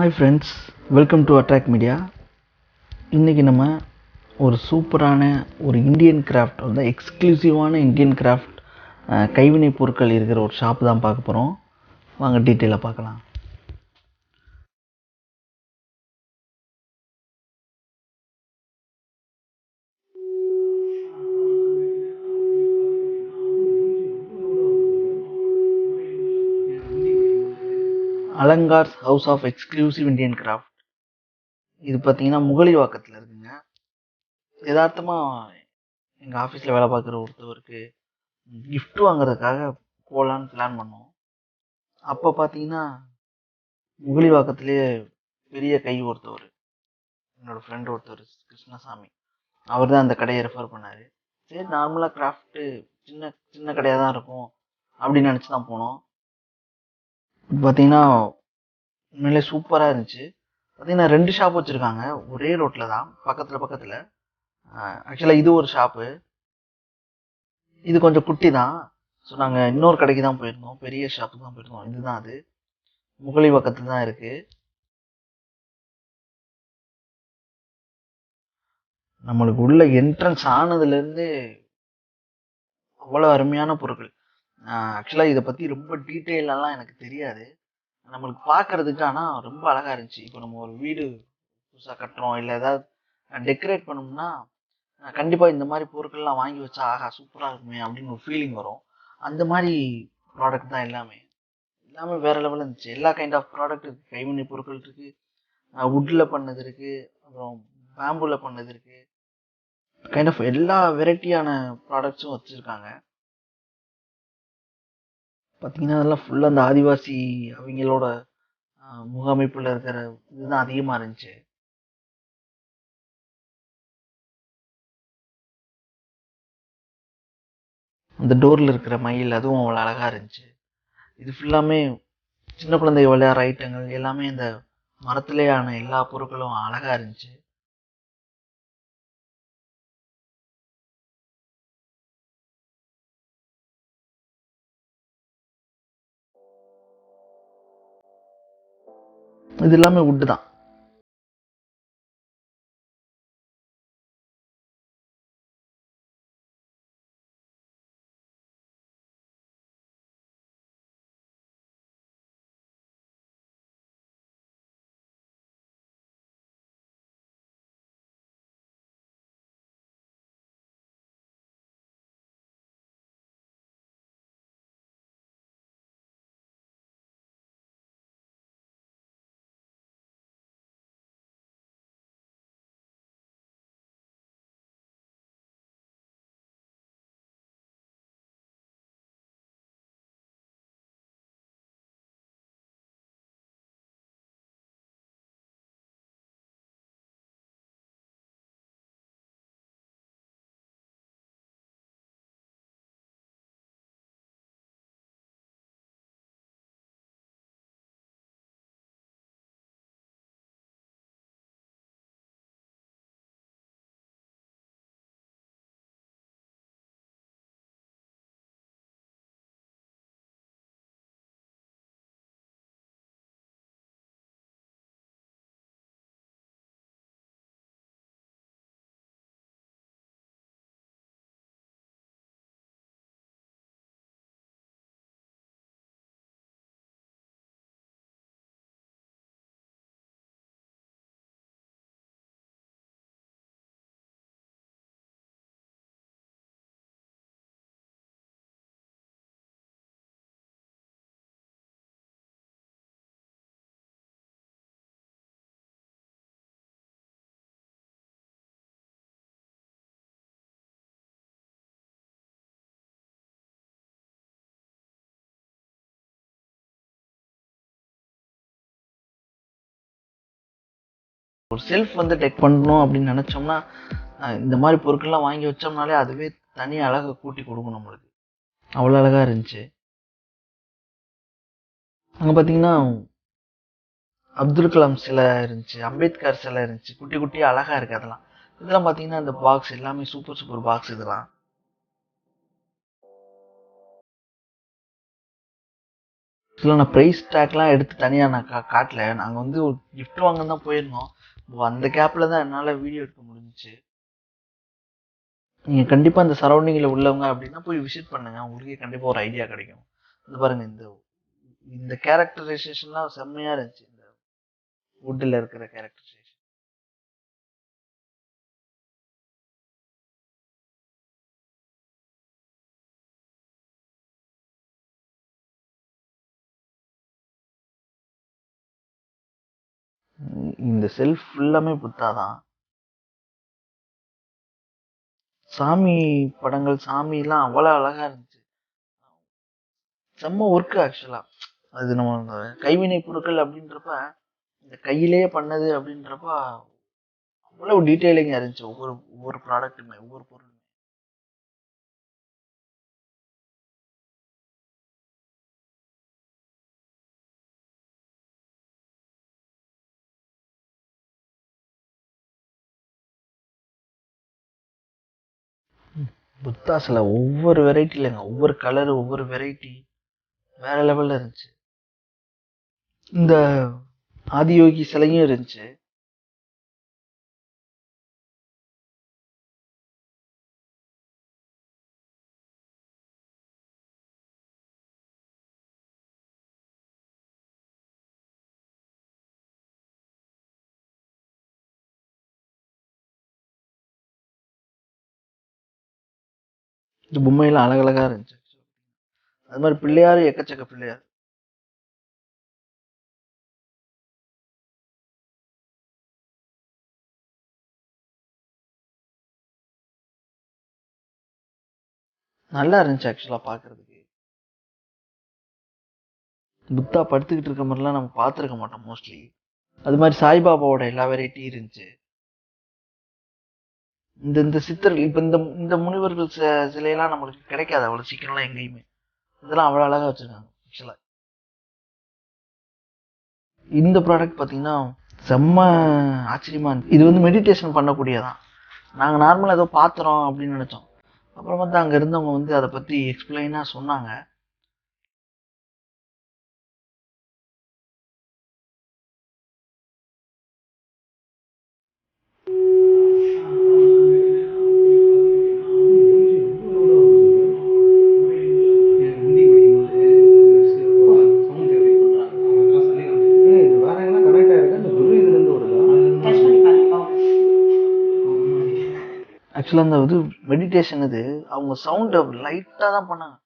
Hi friends, welcome to attract media. இன்றைக்கி நம்ம ஒரு சூப்பரான ஒரு இந்தியன் கிராஃப்ட், வந்து எக்ஸ்க்ளூசிவான இந்தியன் கிராஃப்ட் கைவினைப் பொருட்கள் இருக்கிற ஒரு ஷாப் தான் பார்க்க போகிறோம். வாங்க டீட்டெயிலாக பார்க்கலாம். Alankars house of exclusive Indian craft. இது பார்த்தீங்கன்னா முகலிவாக்கத்தில் இருக்குங்க. யதார்த்தமாக எங்கள் ஆஃபீஸில் வேலை பார்க்குற ஒருத்தவருக்கு கிஃப்ட் வாங்குறதுக்காக போகலான்னு பிளான் பண்ணோம். அப்போ பார்த்தீங்கன்னா முகலிவாக்கத்திலே பெரிய கை ஒருத்தவர், என்னோடய ஃப்ரெண்ட் ஒருத்தவர், கிருஷ்ணசாமி, அவர் தான் அந்த கடையை ரெஃபர் பண்ணார். சரி, நார்மலாக கிராஃப்ட்டு சின்ன சின்ன கடையாக தான் இருக்கும் அப்படின்னு நினச்சி தான் போனோம். பார்த்தீங்கன்னா உண்மையிலே சூப்பராக இருந்துச்சு. பார்த்தீங்கன்னா 2 ஷாப் வச்சுருக்காங்க, ஒரே ரோட்டில் தான், பக்கத்தில். ஆக்சுவலாக இது ஒரு ஷாப்பு, இது கொஞ்சம் குட்டி தான். ஸோ நாங்கள் இன்னொரு கடைக்கு தான் போயிருந்தோம், பெரிய ஷாப்புக்கு தான் போயிருந்தோம். இதுதான் அது, முகலி பக்கத்தில் தான் இருக்குது. நம்மளுக்கு உள்ள என்ட்ரன்ஸ் ஆனதுலேருந்து அவ்வளோ அருமையான பொருட்கள். ஆக்சுவலாக இதை பற்றி ரொம்ப டீட்டெயிலெல்லாம் எனக்கு தெரியாது. நம்மளுக்கு பார்க்கறதுக்கு ஆனால் ரொம்ப அழகாக இருந்துச்சு. இப்போ நம்ம ஒரு வீடு புதுசாக கட்டுறோம், இல்லை ஏதாவது டெக்கரேட் பண்ணோம்னா கண்டிப்பாக இந்த மாதிரி பொருட்கள்லாம் வாங்கி வச்சா ஆகா சூப்பராக இருக்குமே அப்படின்னு ஒரு ஃபீலிங் வரும். அந்த மாதிரி ப்ராடக்ட் தான் எல்லாமே வேறு லெவலில் இருந்துச்சு. எல்லா கைண்ட் ஆஃப் ப்ராடக்ட் இருக்குது. கைவினை பொருட்கள் இருக்குது, வுட்டில் பண்ணது இருக்குது, அப்புறம் பேம்பூவில் பண்ணது இருக்குது. கைண்ட் ஆஃப் எல்லா வெரைட்டியான ப்ராடக்ட்ஸும் வச்சுருக்காங்க. பார்த்தீங்கன்னா அதெல்லாம் ஃபுல்லாக அந்த ஆதிவாசி அவங்களோட முகமைப்பில் இருக்கிற இதுதான் அதிகமாக இருந்துச்சு. அந்த டோரில் இருக்கிற மயில் அதுவும் அவ்வளோ அழகாக இருந்துச்சு. இது ஃபுல்லாமே சின்ன குழந்தை விளையாடுற ஐட்டங்கள் எல்லாமே இந்த மரத்திலேயான எல்லா பொருட்களும் அழகாக இருந்துச்சு. இது எல்லாமே வுட்டு தான். ஒரு செல்ஃப் வந்து டெக் பண்ணணும் அப்படின்னு நினச்சோம்னா இந்த மாதிரி பொருட்கள்லாம் வாங்கி வச்சோம்னாலே அதுவே தனி அழகை கூட்டி கொடுக்கும் நம்மளுக்கு. அவ்வளோ அழகாக இருந்துச்சு. அங்கே பார்த்தீங்கன்னா அப்துல் கலாம் சிலை இருந்துச்சு, அம்பேத்கர் சிலை இருந்துச்சு, குட்டி குட்டியாக அழகாக இருக்குது அதெல்லாம். இதெல்லாம் பார்த்தீங்கன்னா இந்த பாக்ஸ் எல்லாமே சூப்பர் பாக்ஸ். இதெல்லாம் ஆக்சுவலாக நான் ப்ரைஸ் டேக்லாம் எடுத்து தனியாக நான் காட்டல. நாங்கள் வந்து ஒரு கிஃப்ட் வாங்க தான் போயிருந்தோம். அந்த கேப்பில் தான் என்னால் வீடியோ எடுக்க முடிஞ்சிச்சு. நீங்கள் கண்டிப்பாக இந்த சரௌண்டிங்கில் உள்ளவங்க அப்படின்னா போய் விசிட் பண்ணுங்கள். உங்களுக்கே கண்டிப்பாக ஒரு ஐடியா கிடைக்கும். இது பாருங்கள், இந்த இந்த கேரக்டரைசேஷன்லாம் செம்மையாக இருந்துச்சு. இந்த வுட்டில் இருக்கிற கேரக்டரைசேஷன். இந்த செல்ஃப் ஃபுல்லாமே புத்தா தான். சாமி படங்கள், சாமிலாம் அவ்வளோ அழகா இருந்துச்சு. செம்ம ஒர்க்கு ஆக்சுவலா. அது நம்ம கைவினை பொருட்கள் அப்படின்றப்ப, இந்த கையிலேயே பண்ணது அப்படின்றப்ப அவ்வளவு டீட்டெயிலிங்கா இருந்துச்சு. ஒவ்வொரு ஒவ்வொரு ப்ராடக்ட்டுமே, ஒவ்வொரு பொருளுமே. புத்தா சில ஒவ்வொரு வெரைட்டிலங்க, ஒவ்வொரு கலரு, ஒவ்வொரு வெரைட்டி வேற லெவல்ல இருந்துச்சு. இந்த ஆதியோகி சிலையும் இருந்துச்சு. இந்த பொம்மையெல்லாம் அழகழகா இருந்துச்சு. அது மாதிரி பிள்ளையாரு எக்கச்சக்க பிள்ளையார். நல்லா இருந்துச்சு ஆக்சுவலா பாக்குறதுக்கு. புத்தா படுத்துக்கிட்டு இருக்க மாதிரிலாம் நம்ம பார்த்துருக்க மாட்டோம் மோஸ்ட்லி. அது மாதிரி சாய்பாபாவோட எல்லா வெரைட்டியும் இருந்துச்சு. இந்த இந்த சித்தர் இப்ப இந்த இந்த முனிவர்கள் சிலையெல்லாம் நம்மளுக்கு கிடைக்காது அவ்வளவு சீக்கிரம்லாம் எங்கேயுமே. இதெல்லாம் அவ்வளவு அழகா வச்சிருக்காங்க ஆக்சுவலா. இந்த ப்ராடக்ட் பாத்தீங்கன்னா செம்ம ஆச்சரியமா இருக்கு. இது வந்து மெடிடேஷன் பண்ணக்கூடியதான். நாங்க நார்மலா ஏதோ பாத்துறோம் அப்படின்னு நினைச்சோம். அப்புறம் வந்து அங்க இருந்தவங்க வந்து அதை பத்தி எக்ஸ்பிளைனா சொன்னாங்க. ஆக்சுவலா அந்த இது மெடிடேஷன் இது அவங்க சவுண்ட் லைட்டா தான் பண்ணாங்க.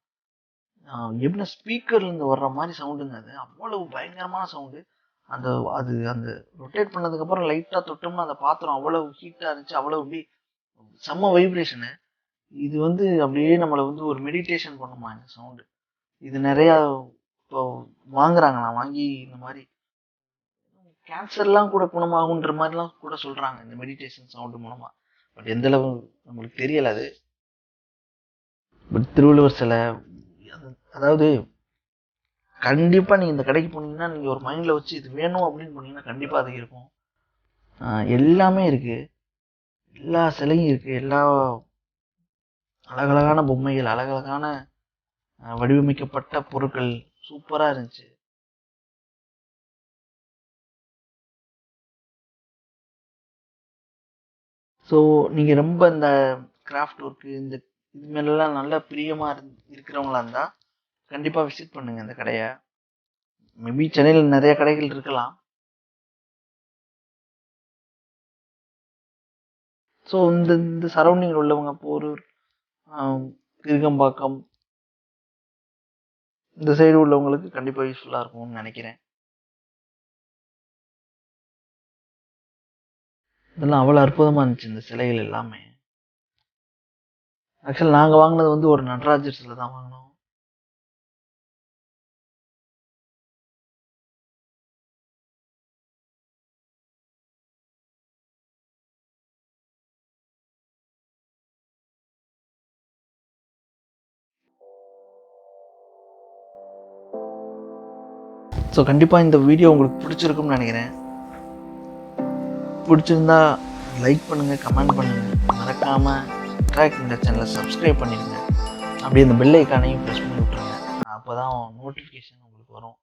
எப்படி ஸ்பீக்கர்ல இருந்து வர்ற மாதிரி சவுண்டுங்க. அது அவ்வளவு பயங்கரமான சவுண்டு. அந்த அது அந்த ரொட்டேட் பண்ணதுக்கு அப்புறம் லைட்டா தொட்டோம்னா அந்த பாத்திரம் அவ்வளவு ஹீட்டா இருந்துச்சு. அவ்வளவு அப்படி செம்ம வைப்ரேஷனு. இது வந்து அப்படியே நம்மளை வந்து ஒரு மெடிடேஷன் பண்ணுமா இந்த சவுண்டு. இது நிறைய இப்போ வாங்குறாங்க. நான் வாங்கி இந்த மாதிரி கேன்சர்லாம் கூட குணமாகுன்ற மாதிரிலாம் கூட சொல்றாங்க இந்த மெடிடேஷன் சவுண்டு மூலமா. பட் எந்த அளவு நம்மளுக்கு தெரியல அது. பட் திருவள்ளுவர் சிலை, அதாவது கண்டிப்பா நீங்க இந்த கடைக்கு போனீங்கன்னா நீங்க ஒரு மைண்ட்ல வச்சு இது வேணும் அப்படின்னு போனீங்கன்னா கண்டிப்பா அது இருக்கும். எல்லாமே இருக்கு. எல்லா சிலையும் இருக்கு. எல்லா அழகழகான பொம்மைகள், அழகழகான வடிவமைக்கப்பட்ட பொருட்கள் சூப்பரா இருந்துச்சு. ஸோ நீங்க ரொம்ப இந்த கிராஃப்ட் ஒர்க்கு இந்த இது மேலெல்லாம் நல்ல பிரியமா இருக்கிறவங்களா இருந்தா கண்டிப்பா விசிட் பண்ணுங்க இந்த கடையை. மேபி சென்னையில் நிறைய கடைகள் இருக்கலாம். ஸோ இந்த இந்த சரௌண்டிங் உள்ளவங்க போரூர், கிருகம்பாக்கம் இந்த சைடு உள்ளவங்களுக்கு கண்டிப்பா யூஸ்ஃபுல்லா இருக்கும்னு நினைக்கிறேன். இதெல்லாம் அவ்வளவு அற்புதமா இருந்துச்சு இந்த சிலைகள் எல்லாமே. ஆக்சுவலா நாங்க வாங்கினது வந்து ஒரு நடராஜர் சிலை தான் வாங்கினோம். ஸோ கண்டிப்பாக இந்த வீடியோ உங்களுக்கு பிடிச்சிருக்கும்னு நினைக்கிறேன். பிடிச்சிருந்தா லைக் பண்ணுங்கள், கமெண்ட் பண்ணுங்கள். மறக்காமல் அட்ராக்ட் சேனலை சப்ஸ்கிரைப் பண்ணிடுங்க. அப்படியே இந்த பெல் ஐக்கானையும் ப்ரெஸ் பண்ணி விட்ருங்க. அப்போ தான் நோட்டிஃபிகேஷன் உங்களுக்கு வரும்.